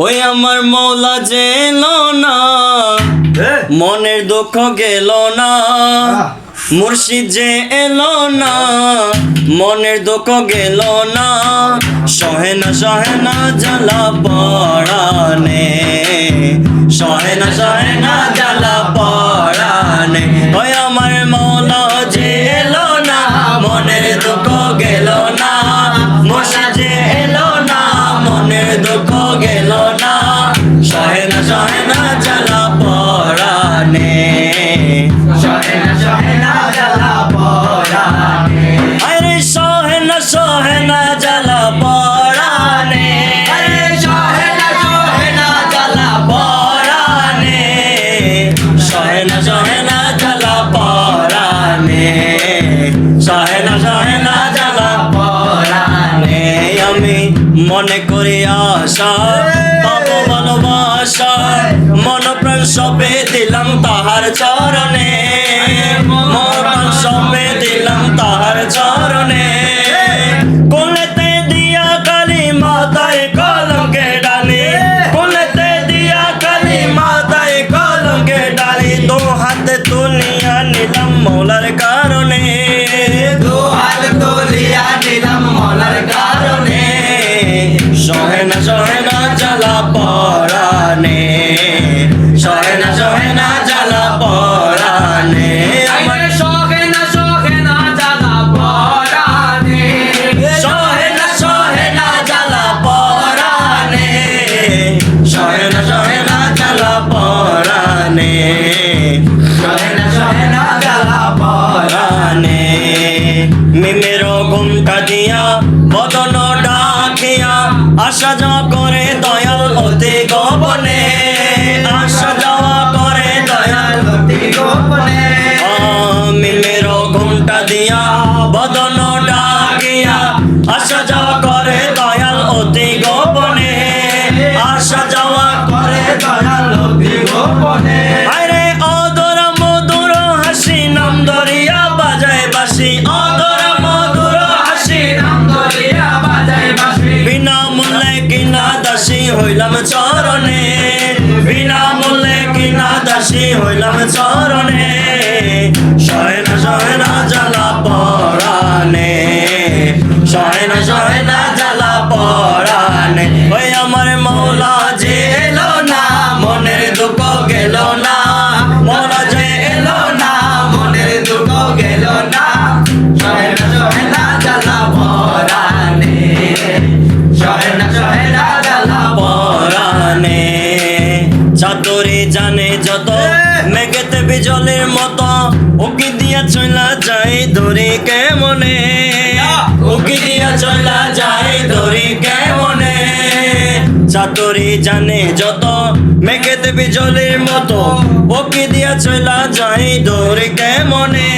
ওই আমার মৌলা যে এলো না, মনের দুঃখ গেল না। মুর্শিদ যে এলো না, মনের দুঃখ গেল না। সহে না জ্বালা পরাণে, সহে না জ্বালা পরাণে। ওই আমার মৌলা যে এলো না, মনের দুঃখ গেল না। মুর্শিদ যে এলো না, মনের দুঃখ গেল না। সহে না জ্বালা পরাণে, সহে না জ্বালা পরাণে। আরে সহে না জ্বালা পরাণে, আরে সহে না জ্বালা পরাণে। সহে না জ্বালা পরাণে, সহে না জ্বালা পরাণে। আমি মনে করি আশা পাবো ভালোবাসা, মন প্রাণ সবে দিলাম তাহার চরণে, মন প্রাণ সবে দিলাম তাহার চরণে। কোলেতে দিয়া কালী মাতায় কলঙ্কে ডালি, কোলেতে দিয়া কালী মাতায় কলঙ্কে ডালি। দু হাতে তুলিয়া নিলাম মৌলার কারণে, দু হাত তুলিয়া নিলাম মৌলার কারণে। সহে না জ্বালা পরাণে, সহে না জ্বালা পরাণে। আমার সহে না জ্বালা পরাণে, সহে না জ্বালা পরাণে। সহে না জ্বালা পরাণে, সহে না জ্বালা পরাণে। মিমের ঘুমটা দিয়া বদন ডাকিয়া আসা যাওয়া করে দয়াল অতি গোপনে, আসা যাওয়া করে দয়াল অতি গোপনে। মিমের ঘুমটা দিয়া বদন ডাকিয়া আসা যাওয়া করে দয়াল অতি গোপনে, আসা যাওয়া করে দয়াল অতি গোপনে। আরে অদর মধুর হাসি নাম ধরিয়া বাজায় বাঁশি, অদর মধুর হাসি নাম ধরিয়া বাজায় বাঁশি। বিনা মূল্যে কিনা দাসী হইলাম চরণে, বিনা মূল্যে কিনা দাসী হইলাম চরণে। সহে না জ্বালা পরাণে, সহে না জ্বালা পরাণে। ওই আমার মৌলা যে এলো না, মনের দুঃখ গেল না। মৌলা যে এলো না, মনের দুঃখ গেল না। সহে না জ্বালা পরাণে, সহে না জ্বালা পরাণে। চাতুরি জানে যত মেঘেতে বিজলের মতো, উকি দিয়া চলা যায় ধরি কেমনে, উকি দিয়া চলা যায় ধরি কেমনে। চাতুরি জানে যত মেঘেতে বিজলের মতো, উকি দিয়া চলা যায় ধরি কেমনে,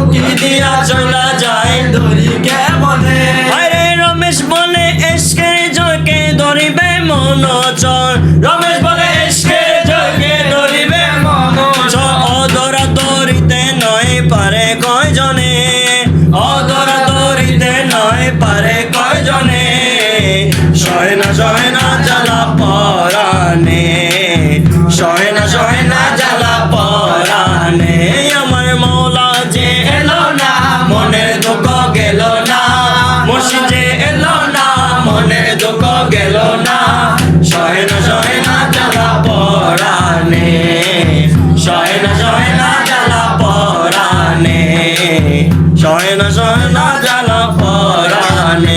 উকি দিয়া চলা যায় ধরি কেমনে। আরে রমেশ বলে এসকের জয়কে ধরিবে মন চর, রমেশ বলে এসকের জয়কে ধরিবে মন চর। অধরা ধরিতে নয় পারে কয়জনে, অধরা ধরিতে নয় পারে কয়জনে। সহে না জ্বালা পরাণে, সহে না জ্বালা পরাণে। আমার মৌলা যে এলো না, মনের দুঃখ গেল না। মুর্শিদ যে এলো না, মনের দুঃখ গেল না। সহে না জ্বালা পরাণে, সহে না জ্বালা পরাণে, সহে না জ্বালা পরাণে।